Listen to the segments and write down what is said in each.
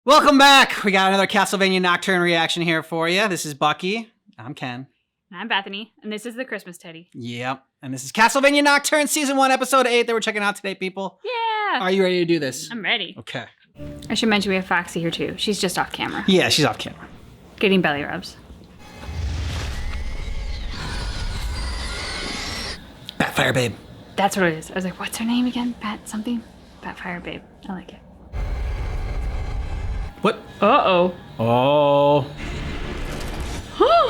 Welcome back. We got another Castlevania Nocturne reaction here for you. This is Bucky. I'm Ken. I'm Bethany, and this is the Christmas Teddy. Yep. And this is Castlevania Nocturne Season 1, Episode 8 that we're checking out today, people. Yeah. Are you ready to do this? I'm ready. Okay. I should mention we have Foxy here too. She's just off camera. Yeah, she's off camera. Getting belly rubs. Batfire Babe. That's what it is. I was like, what's her name again? Bat something? Batfire Babe. I like it. What? Uh-oh. Oh.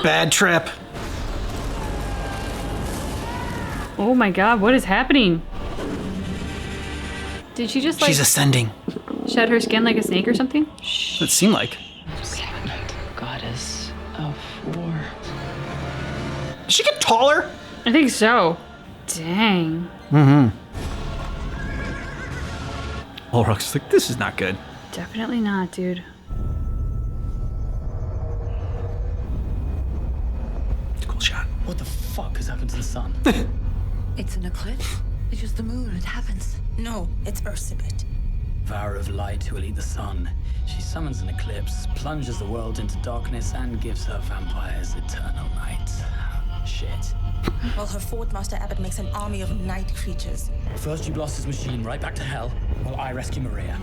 Bad trip. Oh my god, what is happening? Did she just like She's ascending. shed her skin like a snake or something? It seemed like. Goddess of war. Did she get taller? I think so. Dang. Mm-hmm. Olrock's like, this is not good. Definitely not, dude. Cool shot. What the fuck has happened to the sun? It's an eclipse. It's just the moon. It happens. No, it's Ursibit. Vower of light who will eat the sun. She summons an eclipse, plunges the world into darkness, and gives her vampires eternal night. Shit. Well, her fourth Master Abbot makes an army of night creatures. First you blast his machine right back to hell, while I rescue Maria.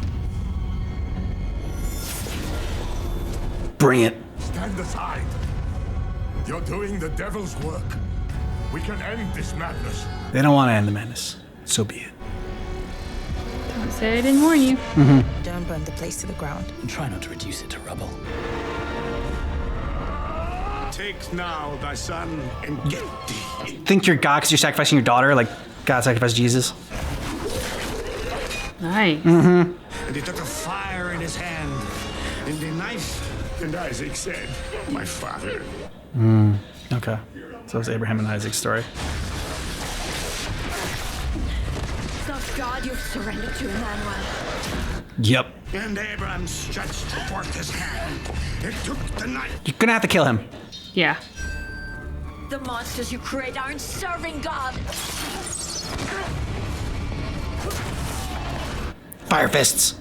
Bring it. Stand aside. You're doing the devil's work. We can end this madness. They don't want to end the madness. So be it. Don't say I didn't warn you. Don't burn the place to the ground. And try not to reduce it to rubble. Take now thy son and get thee. Think you're God because you're sacrificing your daughter like God sacrificed Jesus? Nice. And he took a fire in his hand, and the knife. And Isaac said, my father. Okay. So it's Abraham and Isaac's story. Self God, you've surrendered to Emmanuel. Yep. And Abraham stretched forth his hand and took the knife. You're gonna have to kill him. Yeah. The monsters you create aren't serving God. Fire fists.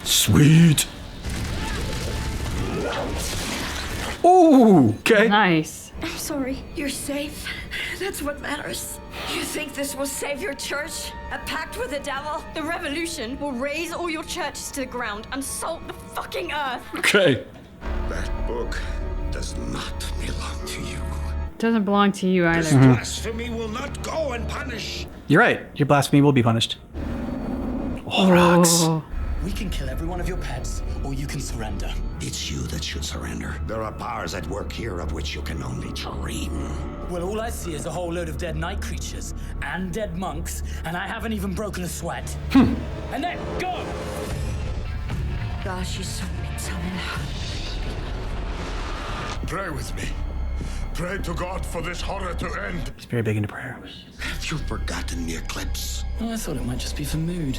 Sweet. Ooh, okay. Nice. I'm sorry. You're safe. That's what matters. You think this will save your church? A pact with the devil? The revolution will raise all your churches to the ground and salt the fucking earth. Okay. That book does not belong to you. Doesn't belong to you This either. blasphemy will not go unpunished. You're right. Your blasphemy will be punished. Oh, rocks. Oh. We can kill every one of your pets, or you can surrender. It's you that should surrender. There are powers at work here of which you can only dream. Well, all I see is a whole load of dead night creatures and dead monks, and I haven't even broken a sweat. And then go! Gosh, you so Pray with me. Pray to God for this horror to end. He's very big into prayer. Have you forgotten the eclipse? Well, I thought it might just be for mood.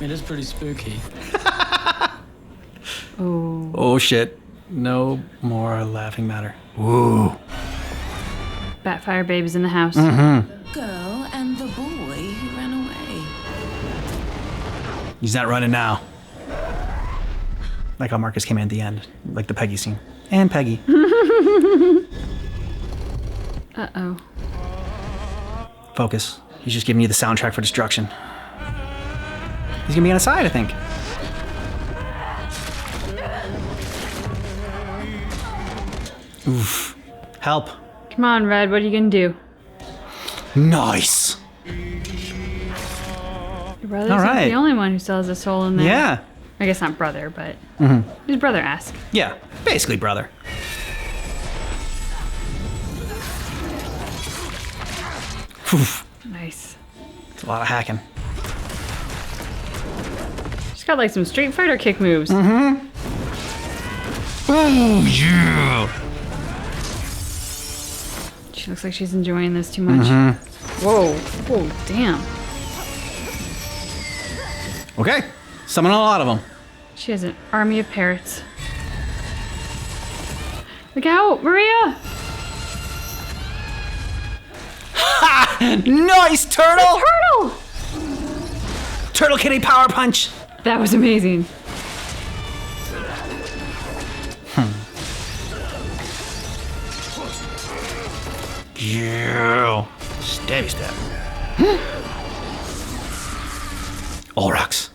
It is pretty spooky. Oh. Oh, shit. No more laughing matter. Ooh. Batfire Babe is in the house. Girl and the boy who ran away. He's not running now. Like how Marcus came in at the end. Like the Peggy scene. And Peggy. Uh-oh. Focus. He's just giving you the soundtrack for destruction. He's gonna be on his side, I think. Oof. Help. Come on, Red, what are you gonna do? Nice. Your brother's All not right. the only one who still has a soul in there. Yeah. I guess not brother, but his brother-esque. Yeah. Basically, brother. Oof. Nice. It's a lot of hacking. She's got like some Street Fighter kick moves. Oh, yeah. She looks like she's enjoying this too much. Whoa. Whoa, damn. Okay. Summon a lot of them. She has an army of parrots. Look out, Maria! Nice, turtle! Turtle! Turtle Kitty power punch. That was amazing. Yeah. Stabby stab. Olrox.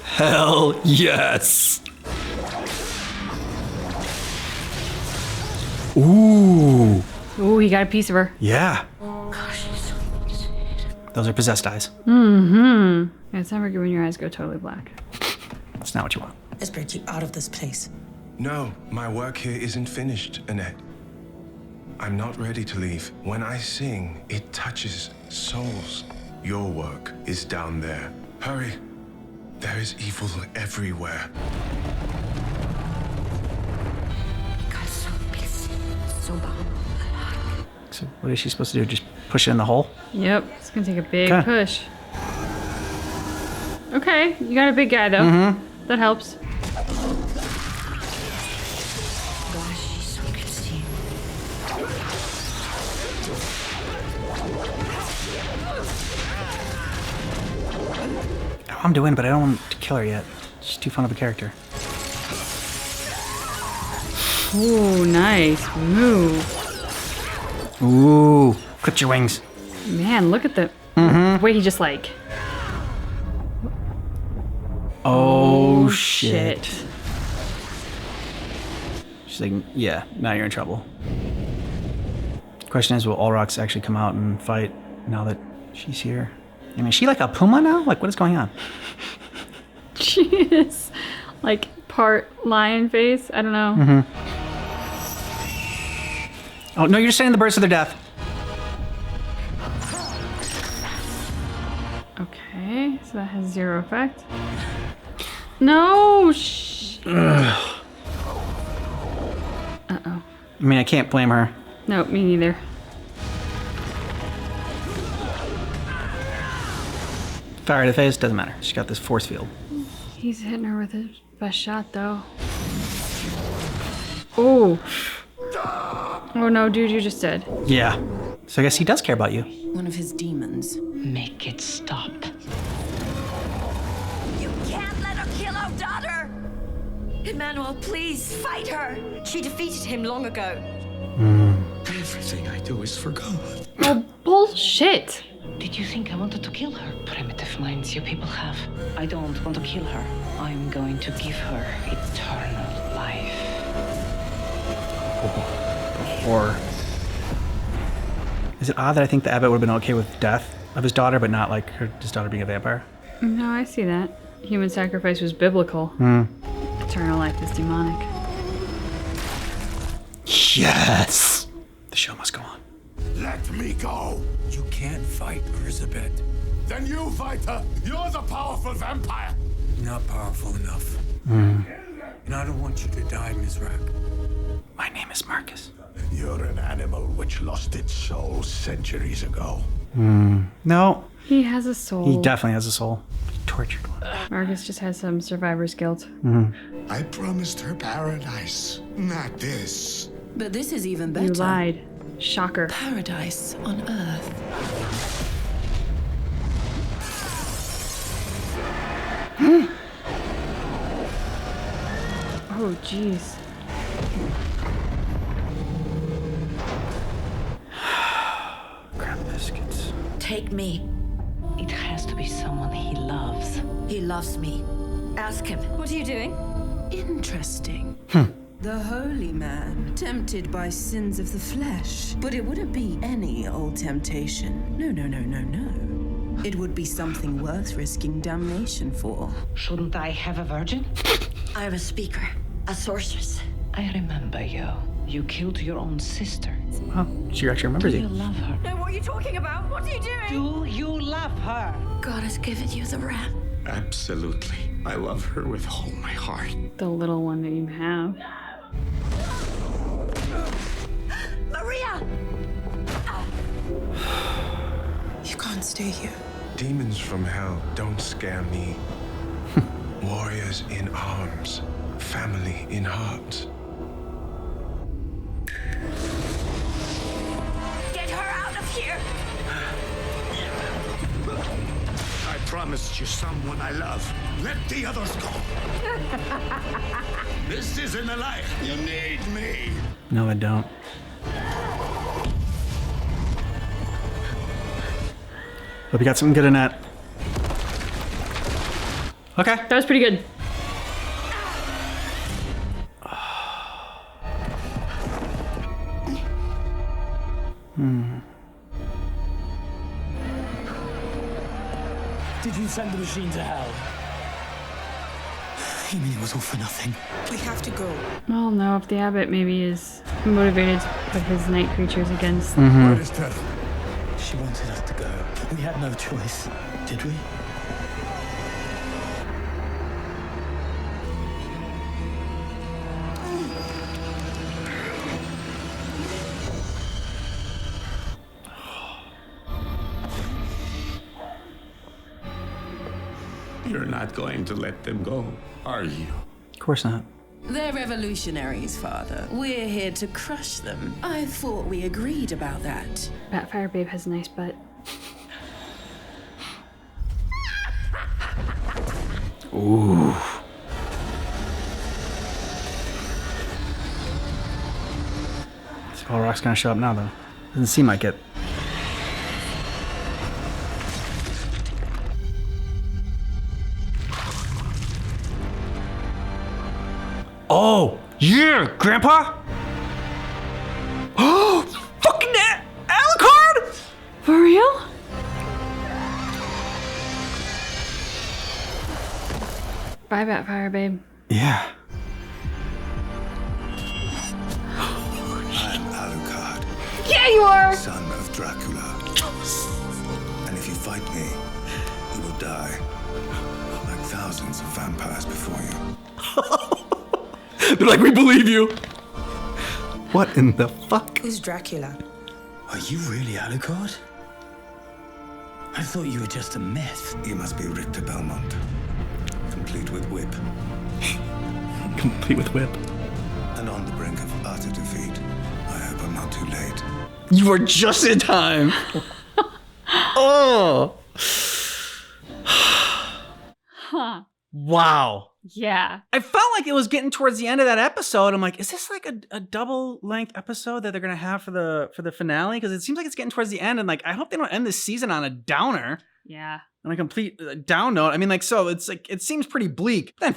Hell yes. Ooh. Ooh, he got a piece of her. Yeah. Those are possessed eyes. Yeah, it's never good when your eyes go totally black. That's not what you want. Let's break you out of this place. No, my work here isn't finished, Annette. I'm not ready to leave. When I sing, it touches souls. Your work is down there. Hurry. There is evil everywhere. So what is she supposed to do? Just push it in the hole? Yep, it's gonna take a big Okay. push. Okay, you got a big guy though. That helps. I'm doing, but I don't want to kill her yet. She's too fun of a character. Ooh, nice move. Ooh, clip your wings. Man, look at the way he just like. Oh, shit. She's like, yeah, now you're in trouble. Question is, will Olrox actually come out and fight now that she's here? I mean, is she like a puma now? Like, what is going on? She is like part lion face. I don't know. Oh, no, you're just saying the birds to their death. Okay, so that has 0 effect. No! Uh-oh. I mean, I can't blame her. No, me neither. Fire to the face, doesn't matter. She's got this force field. He's hitting her with his best shot, though. Oh. Oh no, dude, you're just dead. Yeah. So I guess he does care about you. One of his demons. Make it stop. You can't let her kill our daughter! Emmanuel, please, fight her! She defeated him long ago. Everything I do is for God. Oh, bullshit! Did you think I wanted to kill her? Primitive minds you people have. I don't want to kill her. I'm going to give her eternal life. Or is it odd that I think the abbot would have been okay with death of his daughter, but not like his daughter being a vampire? No, I see that. Human sacrifice was biblical. Eternal life is demonic. Yes! The show must go on. Let me go. You can't fight Elizabeth. Then you fight her. You're the powerful vampire. Not powerful enough. And I don't want you to die, Ms. Rack. My name is Marcus. You're an animal which lost its soul centuries ago. No, He has a soul. he definitely has a soul. Tortured one. Marcus just has some survivor's guilt. I promised her paradise, not this. But this is even better. You lied. Shocker. Paradise on Earth. Oh, jeez. Crab biscuits. Take me. It has to be someone he loves. He loves me. Ask him. What are you doing? Interesting. The holy man, tempted by sins of the flesh. But it wouldn't be any old temptation. No, no, no, no, no. It would be something worth risking damnation for. Shouldn't I have a virgin? I'm a speaker, a sorceress. I remember you. You killed your own sister. Oh, she actually remembers Do you you. love her? No, what are you talking about? What are you doing? Do you love her? God has given you the ram. Absolutely. I love her with all my heart. The little one that you have. Maria! You can't stay here. Demons from hell don't scare me. Warriors in arms, family in heart. Get her out of here! I promise promised you someone I love. Let the others go. This isn't a life. You need me. No, I don't. Hope you got something good in that. Okay. That was pretty good. Did you send the machine to hell? You mean it was all for nothing? We have to go. Well, no, if the abbot maybe is motivated to put his night creatures against. Where is Ted? She wanted us to go. We had no choice, did we? You're not going to let them go, are you? Of course not. They're revolutionaries, Father. We're here to crush them. I thought we agreed about that. Batfire Babe has a nice butt. Ooh. Skull Rock's gonna show up now, though. Doesn't seem like it. Oh, yeah, Grandpa! Oh, fucking Alucard! For real? Bye, Batfire Babe. Yeah. I'm Alucard, Yeah, you are! son of Dracula. And if you fight me, you will die. Like thousands of vampires before you. They're like, we believe you. What in the fuck? Who's Dracula? Are you really Alucard? I thought you were just a myth. You must be Richter Belmont, complete with whip, Complete with whip. and on the brink of utter defeat. I hope I'm not too late. You are just in time. Oh. Huh. Wow. Yeah. I felt like it was getting towards the end of that episode. I'm like, is this like a double length episode that they're gonna have for the finale? Because it seems like it's getting towards the end, and like I hope they don't end this season on a downer, Yeah. on a complete down note. I mean, like, so it's like it seems pretty bleak. Then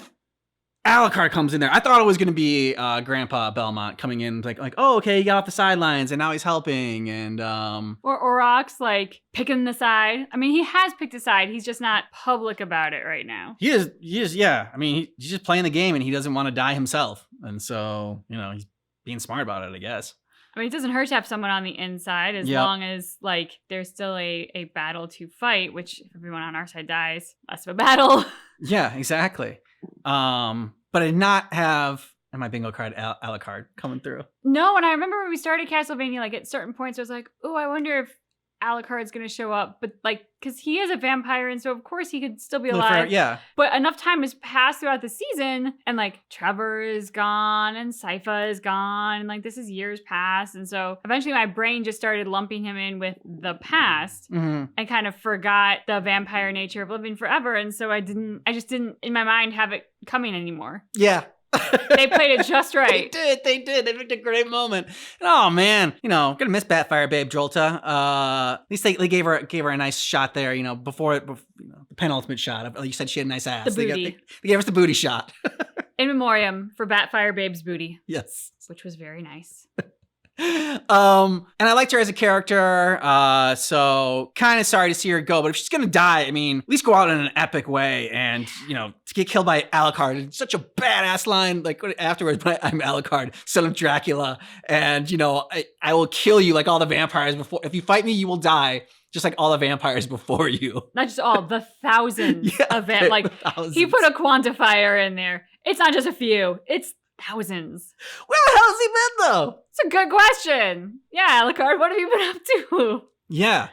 Alucard comes in there. I thought it was gonna be Grandpa Belmont coming in, like, oh, okay, he got off the sidelines and now he's helping, and Or Aurochs, like, picking the side. I mean, he has picked a side. He's just not public about it right now. he is, yeah. I mean, he's just playing the game and he doesn't want to die himself, and so he's being smart about it, I guess. I mean, it doesn't hurt to have someone on the inside as Yep. long as, like, there's still a battle to fight, which if everyone on our side dies, less of a battle. Yeah, exactly. But I did not have my bingo card Alucard coming through. No, and I remember when we started Castlevania, like, at certain points, I was like, oh, I wonder if Alucard's going to show up. But, like, because he is a vampire, and so, of course, he could still be alive. Yeah. But enough time has passed throughout the season, and, like, Trevor is gone, and Sypha is gone, and, like, this is years past. And so, eventually, my brain just started lumping him in with the past. Mm-hmm. I kind of forgot the vampire nature of living forever, and so I just didn't, in my mind, have it coming anymore. Yeah. They played it just right. They did. They picked a great moment. And, oh man, gonna miss Batfire Babe Jolta. At least they gave her a nice shot there. Before the penultimate shot. You said she had a nice ass. The booty. They gave us the booty shot. In memoriam for Batfire Babe's booty. Yes. Which was very nice. And I liked her as a character, so kind of sorry to see her go, but if she's gonna die, I mean, at least go out in an epic way, and to get killed by Alucard, it's such a badass line, like afterwards, but I'm Alucard, son of Dracula, and I will kill you like all the vampires before. If you fight me, you will die, just like all the vampires before you. Not just all, the thousands of thousands. He put a quantifier in there. It's not just a few, it's thousands. Where the hell has he been, though? It's a good question. Yeah, Alucard, what have you been up to? Yeah.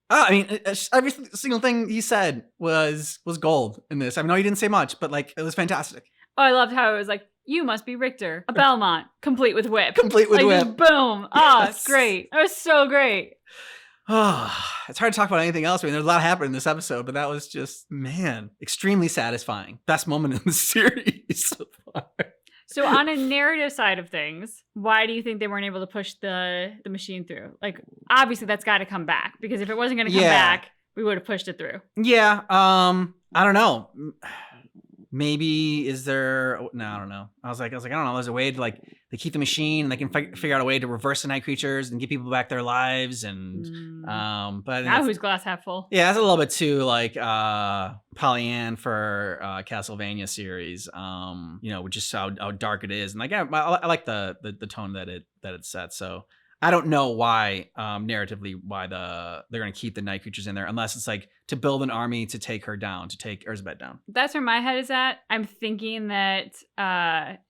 I mean, every single thing he said was gold in this. I know he didn't say much, but like it was fantastic. Oh, I loved how it was like, you must be Richter, a Belmont, complete with whip. Complete with whip. Just boom. Oh, Yes. it's great. That was so great. It's hard to talk about anything else. I mean, there's a lot happening in this episode, but that was just, man, extremely satisfying. Best moment in the series so far. So on a narrative side of things, why do you think they weren't able to push the machine through? Like, obviously that's got to come back, because if it wasn't going to come back, we would have pushed it through. Yeah. I don't know. Maybe I don't know. I was like, I don't know. There's a way to like, they keep the machine and they can figure out a way to reverse the night creatures and give people back their lives. And, but now who's glass half full? Yeah, that's a little bit too like, Pollyann for, Castlevania series, which is how dark it is. And like, I like the tone that it sets. So I don't know why, narratively, why they're going to keep the night creatures in there, unless it's like to build an army to take her down, to take Elizabeth down. That's where my head is at. I'm thinking that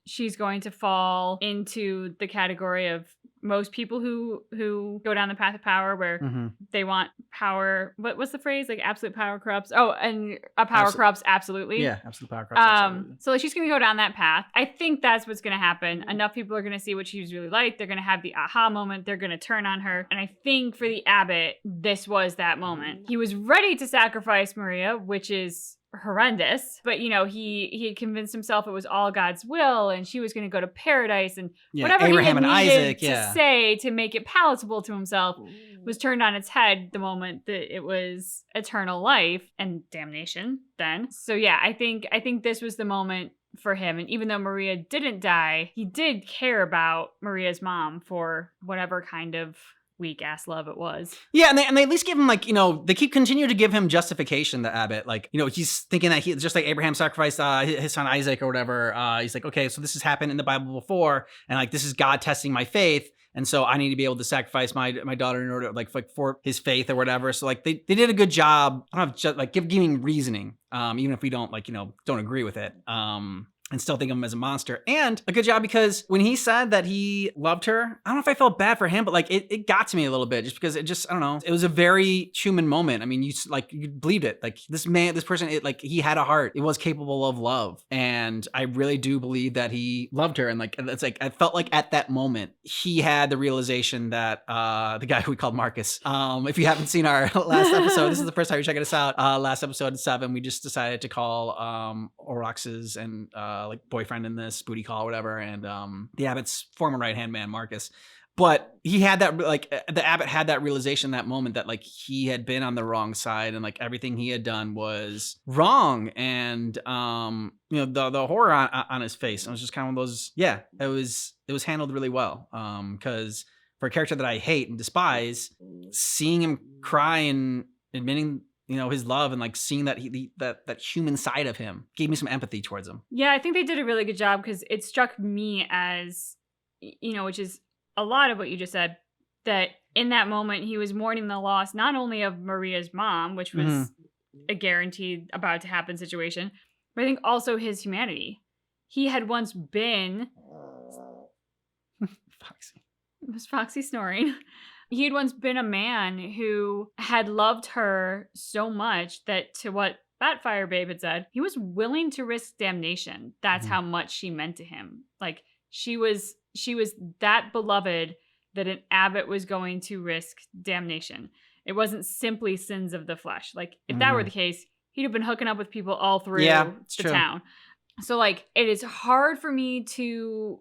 she's going to fall into the category of most people who go down the path of power, where they want power. What's the phrase? Like absolute power corrupts. Oh, and a power corrupts absolutely. Yeah, absolute power corrupts absolutely. So like she's going to go down that path. I think that's what's going to happen. Enough people are going to see what she's really like. They're going to have the aha moment. They're going to turn on her. And I think for the abbot, this was that moment. He was ready to sacrifice Maria, which is horrendous, but he had convinced himself it was all God's will and she was going to go to paradise, and whatever Abraham he and had needed Isaac, to say to make it palatable to himself was turned on its head the moment that it was eternal life and damnation then. So yeah, I think this was the moment for him. And even though Maria didn't die, he did care about Maria's mom for whatever kind of weak ass love it was. Yeah, and they at least give him like, they continue to give him justification, the abbot. Like, he's thinking that he, just like Abraham sacrificed his son Isaac or whatever, he's like, okay, so this has happened in the Bible before, and like this is God testing my faith, and so I need to be able to sacrifice my daughter in order like for his faith or whatever. So like they did a good job. I don't know, just like giving reasoning, even if we don't don't agree with it. And still think of him as a monster. And a good job, because when he said that he loved her, I don't know if I felt bad for him, but like it got to me a little bit, just because I don't know. It was a very human moment. I mean, you believed it. Like this person, he had a heart. It was capable of love. And I really do believe that he loved her. And like, it's like, I felt like at that moment, he had the realization that the guy who we called Marcus, if you haven't seen our last episode, this is the first time you're checking us out. Last episode 7, we just decided to call Orox's and like boyfriend in this booty call or whatever, and the abbot's former right-hand man Marcus. But he had that, like, the abbot had that realization, that moment, that like he had been on the wrong side, and like everything he had done was wrong. And the horror on his face, it was just kind of one of those, it was handled really well, because for a character that I hate and despise, seeing him cry and admitting his love, and like seeing that that human side of him, gave me some empathy towards him. Yeah, I think they did a really good job, because it struck me as, which is a lot of what you just said, that in that moment he was mourning the loss not only of Maria's mom, which was a guaranteed about to happen situation, but I think also his humanity. He had once been Foxy. It was Foxy snoring. He had once been a man who had loved her so much that, to what Batfire Babe had said, he was willing to risk damnation. That's how much she meant to him. Like, she was that beloved that an abbot was going to risk damnation. It wasn't simply sins of the flesh. Like, if that were the case, he'd have been hooking up with people all through the town. So like, it is hard for me to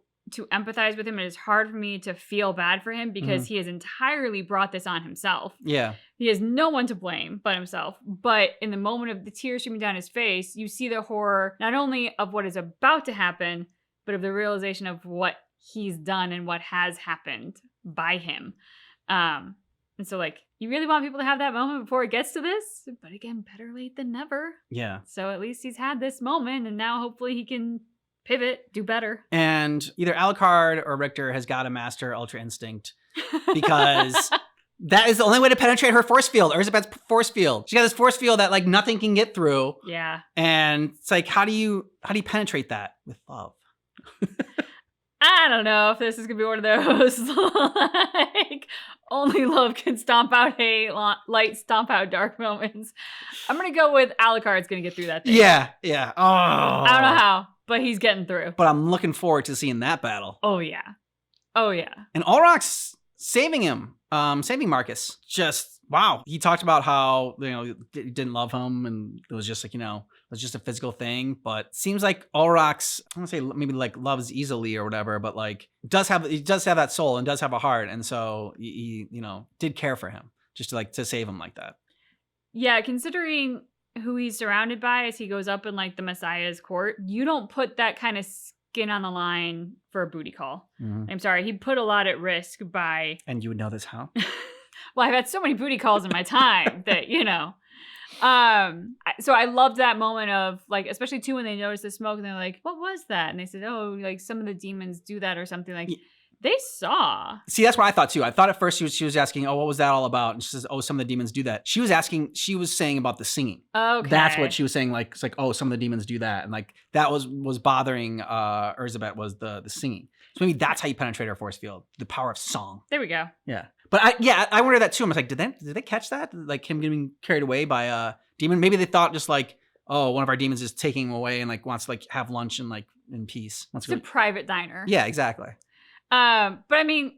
empathize with him. It is hard for me to feel bad for him, because he has entirely brought this on himself. Yeah. He has no one to blame but himself. But in the moment of the tears streaming down his face, you see the horror, not only of what is about to happen, but of the realization of what he's done and what has happened by him. And so like, you really want people to have that moment before it gets to this, but again, better late than never. Yeah. So at least he's had this moment, and now hopefully he can pivot, do better. And either Alucard or Richter has got to master Ultra Instinct, because that is the only way to penetrate her force field, Elizabeth's force field. She got this force field that like nothing can get through. Yeah. And it's like, how do you penetrate that with love? I don't know if this is gonna be one of those like only love can stomp out hate, light stomp out dark moments. I'm gonna go with Alucard's gonna get through that thing. Yeah. Oh. I don't know how, but he's getting through. But I'm looking forward to seeing that battle. Oh yeah. And Ulrox saving him, saving Marcus. Just wow. He talked about how he didn't love him, and it was just like it was just a physical thing. But seems like Olrox, I don't say maybe like loves easily or whatever, but like he does have that soul and does have a heart, and so he did care for him just to save him like that. Yeah, considering who he's surrounded by as he goes up in like the Messiah's court, you don't put that kind of skin on the line for a booty call. I'm sorry, he put a lot at risk by. And you would know this how? Well, I've had so many booty calls in my time that so I loved that moment of like, especially too when they noticed the smoke and they're like, "What was that?" And they said, "Oh, like some of the demons do that or something." Like they saw. See, that's what I thought too. I thought at first she was asking, "Oh, what was that all about?" And she says, "Oh, some of the demons do that." She was saying about the singing. Okay, that's what she was saying. Like it's like, "Oh, some of the demons do that," and like that was bothering Elizabeth was the singing. So maybe that's how you penetrate her force field, the power of song. There we go. Yeah. But I wonder that too. I was like, did they catch that? Like him getting carried away by a demon? Maybe they thought just like, oh, one of our demons is taking him away and like wants to like have lunch and like in peace. It's a private diner. Yeah, exactly. But I mean,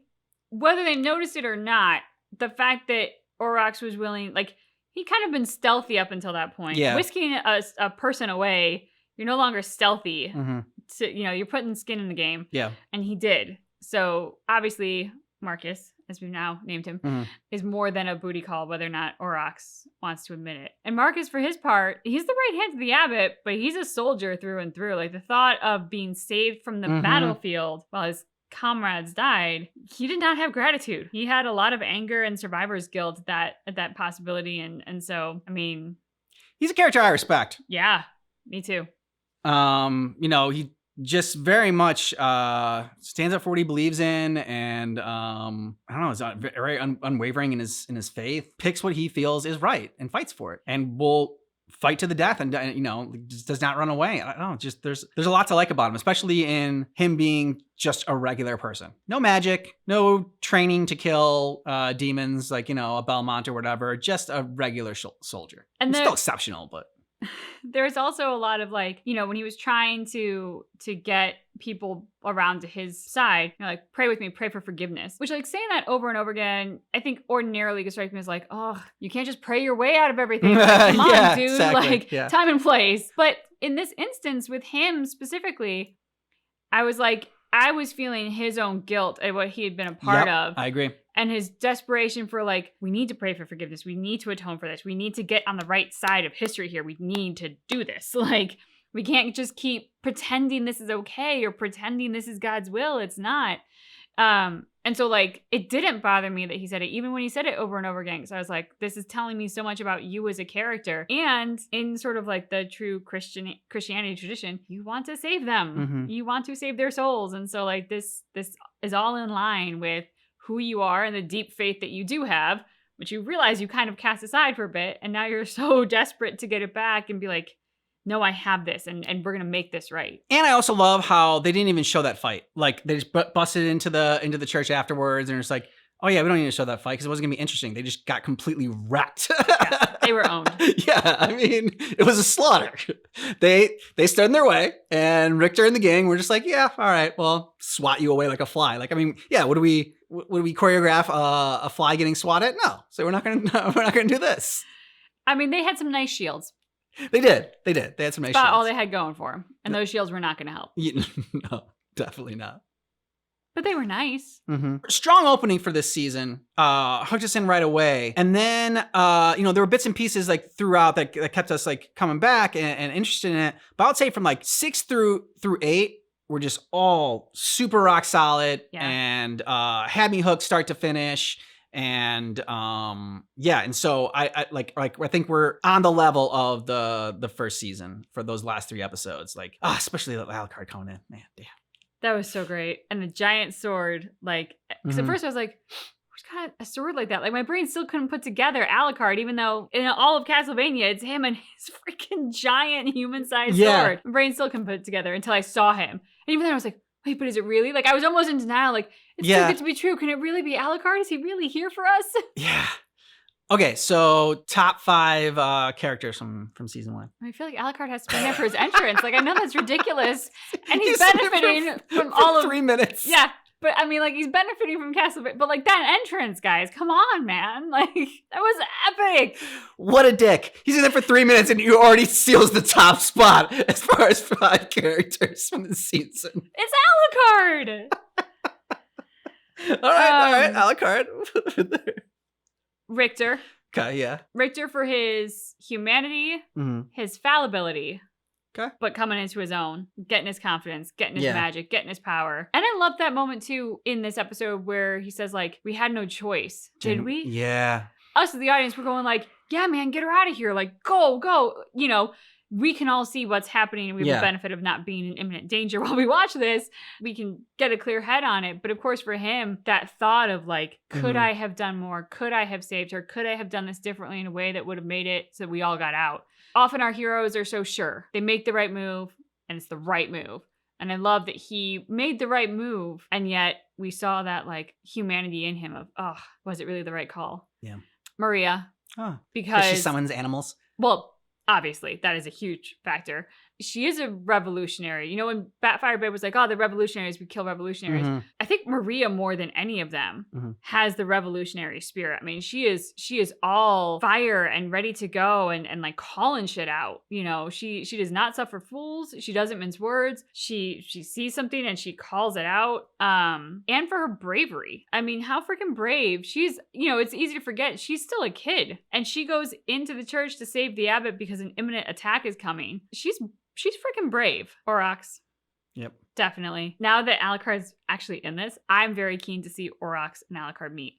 whether they noticed it or not, the fact that Olrox was willing, like he'd kind of been stealthy up until that point. Yeah. Whisking a person away, you're no longer stealthy. Mm-hmm. So, you're putting skin in the game. Yeah. And he did. So obviously Marcus, as we've now named him, is more than a booty call, whether or not Olrox wants to admit it. And Marcus, for his part, he's the right hand to the abbot, but he's a soldier through and through. Like the thought of being saved from the battlefield while his comrades died, he did not have gratitude. He had a lot of anger and survivor's guilt at that possibility. And so, I mean, he's a character I respect. Yeah, me too. He just very much stands up for what he believes in, and I don't know, is very unwavering in his faith. Picks what he feels is right and fights for it, and will fight to the death, and just does not run away. I don't know, just there's a lot to like about him, especially in him being just a regular person. No magic, no training to kill demons like a Belmont or whatever. Just a regular soldier. And still exceptional, but. There's also a lot of like, when he was trying to get people around to his side, like, pray with me, pray for forgiveness, which like saying that over and over again, I think ordinarily could strike me as like, oh, you can't just pray your way out of everything. Like, come on, dude, exactly. Time and place. But in this instance with him specifically, I was feeling his own guilt at what he had been a part of. I agree. And his desperation for like, we need to pray for forgiveness. We need to atone for this. We need to get on the right side of history here. We need to do this. Like, we can't just keep pretending this is okay or pretending this is God's will. It's not. And so like, it didn't bother me that he said it, even when he said it over and over again. So I was like, this is telling me so much about you as a character. And in sort of like the true Christianity tradition, you want to save them. Mm-hmm. You want to save their souls. And so like, this is all in line with who you are and the deep faith that you do have, which you realize you kind of cast aside for a bit. And now you're so desperate to get it back and be like, no, I have this and we're going to make this right. And I also love how they didn't even show that fight. Like they just busted into the church afterwards and it's like, oh yeah, we don't need to show that fight because it wasn't gonna be interesting. They just got completely wrecked. Yeah, they were owned. Yeah, I mean, it was a slaughter. They stood in their way, and Richter and the gang were just like, yeah, all right, well, swat you away like a fly. Like, I mean, yeah, would we choreograph a fly getting swatted? No, so we're not gonna do this. I mean, they had some nice shields. They did. They had some nice shields. About all they had going for them, and those shields were not going to help. Yeah, no, definitely not. But they were nice. Mm-hmm. Strong opening for this season. Hooked us in right away. And then, there were bits and pieces like throughout that kept us like coming back and interested in it. But I would say from like 6 through 8 were just all super rock solid and had me hooked start to finish. And and so I think we're on the level of the first season for those last 3 episodes. Like, especially the Alucard coming in, man, damn. That was so great. And the giant sword, like, because at first I was like, who's got a sword like that? Like, my brain still couldn't put together Alucard, even though in all of Castlevania, it's him and his freaking giant human-sized sword. My brain still couldn't put it together until I saw him. And even then I was like, wait, but is it really? Like, I was almost in denial. Like, it's too good to be true. Can it really be Alucard? Is he really here for us? Yeah. Okay, so top 5 characters from season 1. I feel like Alucard has to be there for his entrance. Like, I know that's ridiculous. And he's benefiting from all of 3 minutes. Yeah. But I mean, like, he's benefiting from Castlevania. But like that entrance, guys, come on, man. Like, that was epic. What a dick. He's in there for 3 minutes and he already seals the top spot as far as 5 characters from the season. It's Alucard. All right, Alucard. Richter. Okay, yeah. Richter for his humanity, his fallibility. Okay. But coming into his own, getting his confidence, getting his magic, getting his power. And I love that moment too in this episode where he says like, we had no choice. Did we? Yeah. Us as the audience were going like, yeah, man, get her out of here. Like, go. You know, we can all see what's happening and we have the benefit of not being in imminent danger while we watch this. We can get a clear head on it. But of course, for him, that thought of like, could I have done more? Could I have saved her? Could I have done this differently in a way that would have made it so we all got out? Often our heroes are so sure. They make the right move and it's the right move. And I love that he made the right move. And yet we saw that like humanity in him of, was it really the right call? Yeah. Maria. Oh, because she summons animals. Well, obviously, that is a huge factor. She is a revolutionary. You know, when Batfire Babe was like, the revolutionaries, we kill revolutionaries. I think Maria, more than any of them, has the revolutionary spirit. I mean, she is all fire and ready to go and like calling shit out. You know, she does not suffer fools. She doesn't mince words. She sees something and she calls it out. And for her bravery. I mean, how freaking brave. She's, you know, it's easy to forget. She's still a kid. And she goes into the church to save the abbot because an imminent attack is coming. She's freaking brave. Aurochs. Yep. Definitely. Now that Alucard's actually in this, I'm very keen to see Aurochs and Alucard meet.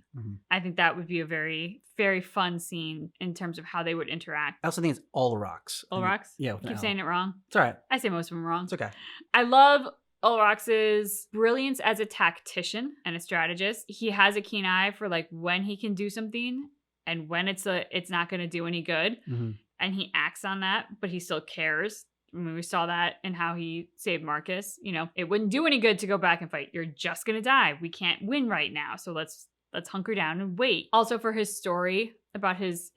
I think that would be a very, very fun scene in terms of how they would interact. I also think it's Olrox. Olrox? Yeah. I keep saying it wrong. It's all right. I say most of them wrong. It's okay. I love Olrox's brilliance as a tactician and a strategist. He has a keen eye for like when he can do something and when it's not going to do any good. And he acts on that, but he still cares. I mean, we saw that in how he saved Marcus. You know, it wouldn't do any good to go back and fight. You're just going to die. We can't win right now. So let's hunker down and wait. Also for his story about his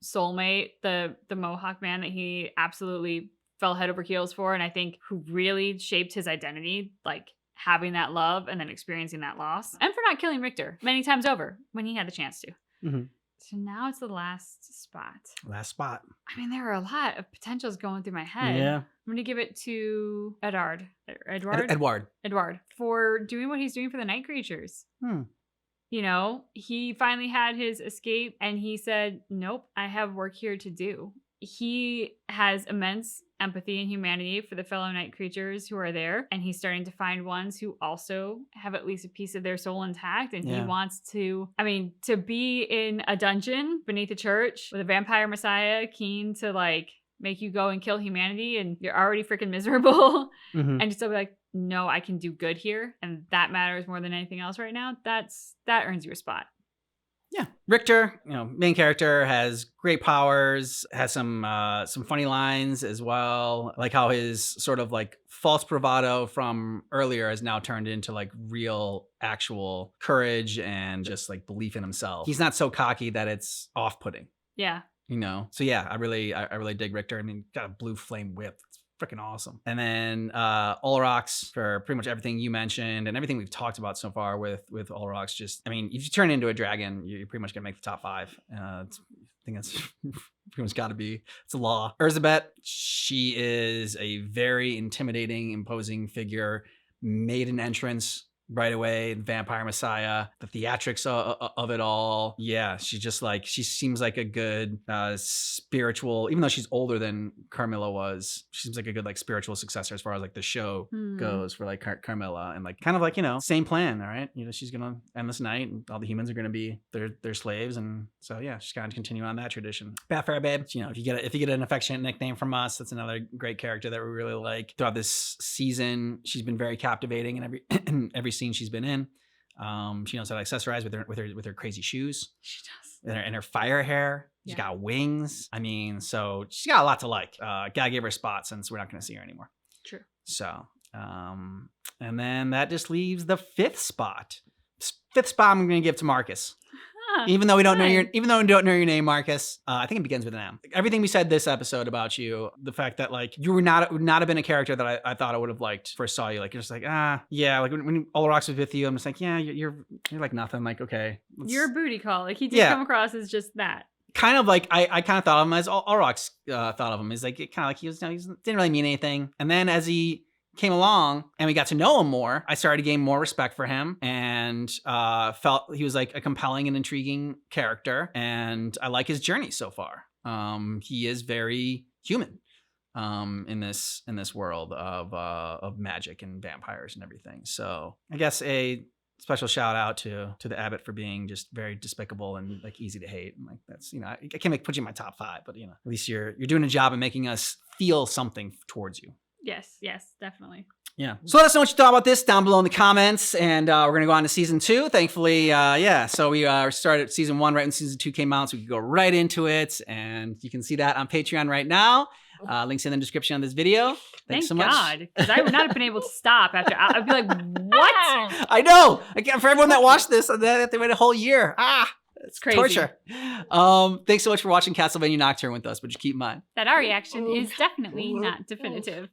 soulmate, the Mohawk man that he absolutely fell head over heels for. And I think who really shaped his identity, like having that love and then experiencing that loss. And for not killing Richter many times over when he had the chance to. So now it's the last spot. Last spot. I mean, there are a lot of potentials going through my head. Yeah. I'm going to give it to Edward for doing what he's doing for the night creatures. You know, he finally had his escape and he said, nope, I have work here to do. He has immense empathy and humanity for the fellow night creatures who are there. And he's starting to find ones who also have at least a piece of their soul intact. And he wants to be in a dungeon beneath a church with a vampire messiah keen to like make you go and kill humanity. And you're already freaking miserable. And just to be like, no, I can do good here. And that matters more than anything else right now. That earns you a spot. Yeah. Richter, you know, main character, has great powers, has some funny lines as well. Like how his sort of like false bravado from earlier has now turned into like real actual courage and just like belief in himself. He's not so cocky that it's off-putting. Yeah. You know. So yeah, I really dig Richter. I mean, got a blue flame whip. It's freaking awesome. And then Olrox for pretty much everything you mentioned and everything we've talked about so far with Olrox. Just, I mean, if you turn into a dragon, you're pretty much gonna make the top 5. I think that's pretty much got to be. It's a law. Erzabet, she is a very intimidating, imposing figure. Made an entrance right away, Vampire Messiah, the theatrics of it all. Yeah, she's just like, she seems like a good spiritual, even though she's older than Carmilla was, she seems like a good like spiritual successor as far as like the show goes for like Carmilla, and like kind of like, you know, same plan, all right? You know, she's gonna end this night and all the humans are gonna be their slaves, and so yeah, she's gonna continue on that tradition. Batfire Babe, you know, if you get an affectionate nickname from us, that's another great character that we really like. Throughout this season, she's been very captivating in every scene she's been in. She knows how to accessorize with her crazy shoes. She does. And her fire hair. She's got wings. I mean, so she's got a lot to like. Gotta give her a spot since we're not gonna see her anymore. True. So, and then that just leaves the 5th spot. 5th spot I'm gonna give to Marcus. Even though we don't know Nice. your name, Marcus, I think it begins with an M. Everything we said this episode about you, the fact that like you would not have been a character that I thought I would have liked first saw you. Like you're just like yeah. Like when Olrox was with you, I'm just like yeah, you're like nothing. Like okay, You're a booty call. Like he did Yeah. come across as just that. kind of like I kind of thought of him as Olrox thought of him. Is like it kind of like he didn't really mean anything. And then as he came along and we got to know him more, I started to gain more respect for him and felt he was like a compelling and intriguing character. And I like his journey so far. He is very human in this world of magic and vampires and everything. So I guess a special shout out to the Abbott for being just very despicable and like easy to hate. And like that's I can't put you in my top 5, but at least you're doing a job of making us feel something towards you. Yes, definitely. Yeah. So let us know what you thought about this down below in the comments. And we're going to go on to season 2. Thankfully, So we started season 1 right when season 2 came out. So we could go right into it. And you can see that on Patreon right now. Links in the description of this video. Thanks so much. Thank God. Because I would not have been able to stop after. I'd be like, what? I know. Again, for everyone that watched this, they wait a whole year. It's crazy. Torture. Thanks so much for watching Castlevania Nocturne with us, but just keep in mind. That our reaction is definitely not definitive.